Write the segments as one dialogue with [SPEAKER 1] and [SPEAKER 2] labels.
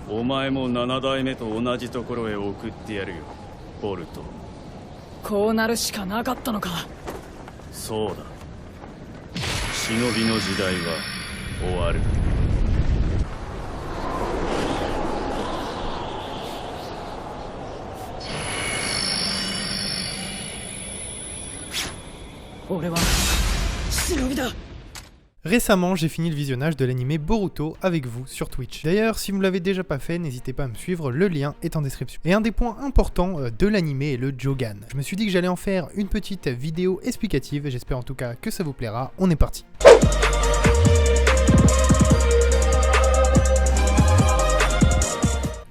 [SPEAKER 1] お前も7代目と同じところへ送ってやるよ、ボルト。
[SPEAKER 2] こうなるしかなかったのか。
[SPEAKER 1] そうだ。忍びの時代は終わる。
[SPEAKER 2] 俺は忍びだ。
[SPEAKER 3] Récemment, j'ai fini le visionnage de l'anime Boruto avec vous sur Twitch. D'ailleurs, si vous ne l'avez déjà pas fait, n'hésitez pas à me suivre, le lien est en description. Et un des points importants de l'anime est le Jogan. Je me suis dit que j'allais en faire une petite vidéo explicative, j'espère en tout cas que ça vous plaira. On est parti.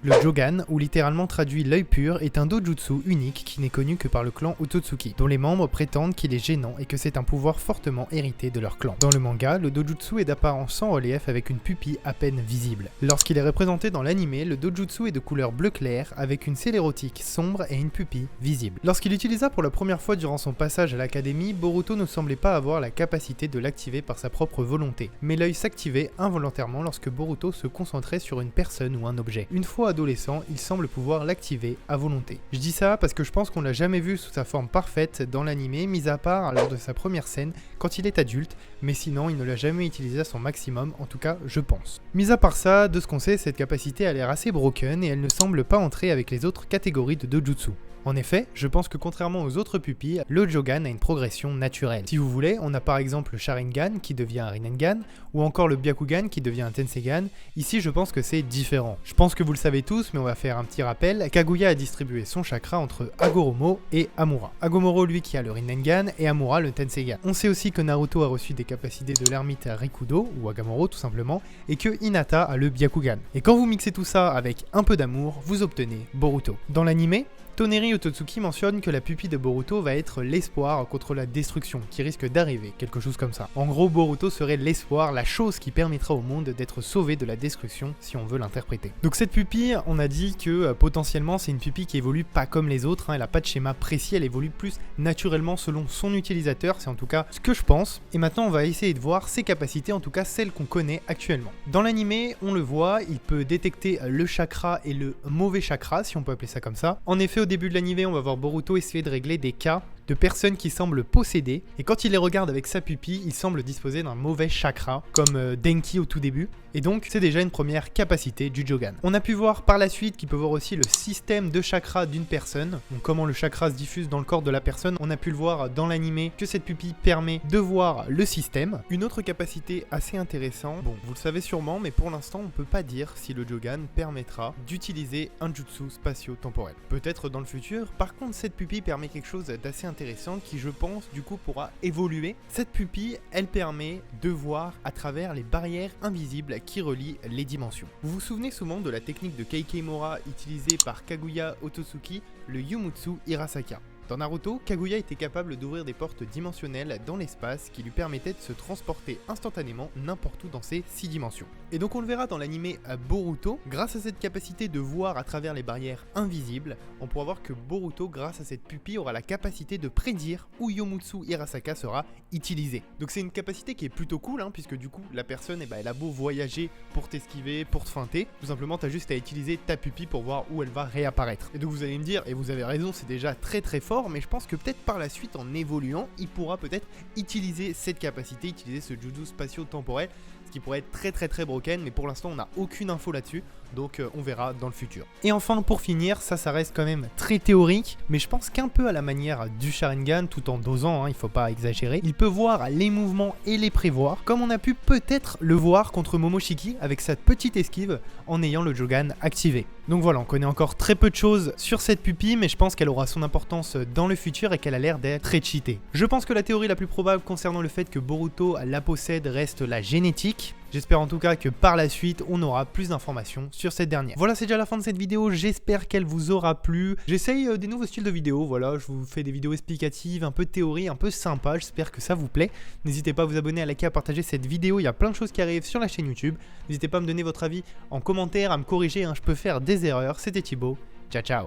[SPEAKER 3] Le Jogan, ou littéralement traduit l'œil pur, est un dojutsu unique qui n'est connu que par le clan Otsutsuki, dont les membres prétendent qu'il est gênant et que c'est un pouvoir fortement hérité de leur clan. Dans le manga, le dojutsu est d'apparence sans relief avec une pupille à peine visible. Lorsqu'il est représenté dans l'anime, le dojutsu est de couleur bleu clair avec une sclérotique sombre et une pupille visible. Lorsqu'il l'utilisa pour la première fois durant son passage à l'académie, Boruto ne semblait pas avoir la capacité de l'activer par sa propre volonté, mais l'œil s'activait involontairement lorsque Boruto se concentrait sur une personne ou un objet. Une fois adolescent, il semble pouvoir l'activer à volonté. Je dis ça parce que je pense qu'on l'a jamais vu sous sa forme parfaite dans l'anime, mis à part lors de sa première scène quand il est adulte, mais sinon il ne l'a jamais utilisé à son maximum, en tout cas je pense. Mis à part ça, de ce qu'on sait, cette capacité a l'air assez broken et elle ne semble pas entrer avec les autres catégories de dojutsu. En effet, je pense que contrairement aux autres pupilles, le Jogan a une progression naturelle. Si vous voulez, on a par exemple le Sharingan qui devient un Rinnegan, ou encore le Byakugan qui devient un Tensegan. Ici, je pense que c'est différent. Je pense que vous le savez tous, mais on va faire un petit rappel. Kaguya a distribué son chakra entre Hagoromo et Amura. Hagoromo, lui, qui a le Rinnegan, et Amura, le Tensegan. On sait aussi que Naruto a reçu des capacités de l'ermite Rikudo, ou Agamoro tout simplement, et que Hinata a le Byakugan. Et quand vous mixez tout ça avec un peu d'amour, vous obtenez Boruto. Dans l'anime, Toneri Ototsuki mentionne que la pupille de Boruto va être l'espoir contre la destruction qui risque d'arriver, quelque chose comme ça. En gros, Boruto serait l'espoir, la chose qui permettra au monde d'être sauvé de la destruction si on veut l'interpréter. Donc cette pupille, on a dit que potentiellement c'est une pupille qui évolue pas comme les autres, elle a pas de schéma précis, elle évolue plus naturellement selon son utilisateur, c'est en tout cas ce que je pense. Et maintenant on va essayer de voir ses capacités, en tout cas celles qu'on connaît actuellement. Dans l'anime, on le voit, il peut détecter le chakra et le mauvais chakra, si on peut appeler ça comme ça. En effet, au début de l'anime, on va voir Boruto essayer de régler des cas de personnes qui semblent possédées, et quand il les regarde avec sa pupille, il semble disposer d'un mauvais chakra, comme Denki au tout début, et donc c'est déjà une première capacité du Jogan. On a pu voir par la suite qu'il peut voir aussi le système de chakra d'une personne, donc comment le chakra se diffuse dans le corps de la personne. On a pu le voir dans l'anime que cette pupille permet de voir le système. Une autre capacité assez intéressante, bon vous le savez sûrement, mais pour l'instant on peut pas dire si le Jogan permettra d'utiliser un jutsu spatio-temporel. Peut-être dans le futur. Par contre cette pupille permet quelque chose d'assez intéressant qui je pense du coup pourra évoluer. Cette pupille, elle permet de voir à travers les barrières invisibles qui relient les dimensions. Vous vous souvenez souvent de la technique de Keikei-Mora utilisée par Kaguya Otsutsuki, le Yumutsu Hirasaka. Dans Naruto, Kaguya était capable d'ouvrir des portes dimensionnelles dans l'espace qui lui permettaient de se transporter instantanément n'importe où dans ces 6 dimensions. Et donc on le verra dans l'anime Boruto, grâce à cette capacité de voir à travers les barrières invisibles, on pourra voir que Boruto, grâce à cette pupille, aura la capacité de prédire où Yomutsu Hirasaka sera utilisé. Donc c'est une capacité qui est plutôt cool, puisque du coup la personne elle a beau voyager pour t'esquiver, pour te feinter, tout simplement t'as juste à utiliser ta pupille pour voir où elle va réapparaître. Et donc vous allez me dire, et vous avez raison, c'est déjà très très fort, mais je pense que peut-être par la suite, en évoluant, il pourra peut-être utiliser cette capacité, utiliser ce jutsu spatio-temporel, ce qui pourrait être très très très broken, mais pour l'instant on n'a aucune info là-dessus, donc on verra dans le futur. Et enfin pour finir, ça reste quand même très théorique, mais je pense qu'un peu à la manière du Sharingan, tout en dosant, il faut pas exagérer, il peut voir les mouvements et les prévoir, comme on a pu peut-être le voir contre Momoshiki avec sa petite esquive en ayant le Jogan activé. Donc voilà, on connaît encore très peu de choses sur cette pupille, mais je pense qu'elle aura son importance dans le futur et qu'elle a l'air d'être très cheatée. Je pense que la théorie la plus probable concernant le fait que Boruto la possède reste la génétique. J'espère en tout cas que par la suite, on aura plus d'informations sur cette dernière. Voilà, c'est déjà la fin de cette vidéo, j'espère qu'elle vous aura plu. J'essaye des nouveaux styles de vidéos, voilà, je vous fais des vidéos explicatives, un peu de théorie, un peu sympa, j'espère que ça vous plaît. N'hésitez pas à vous abonner, à liker, à partager cette vidéo, il y a plein de choses qui arrivent sur la chaîne YouTube. N'hésitez pas à me donner votre avis en commentaire, à me corriger, je peux faire des erreurs. C'était Thibaut, ciao ciao.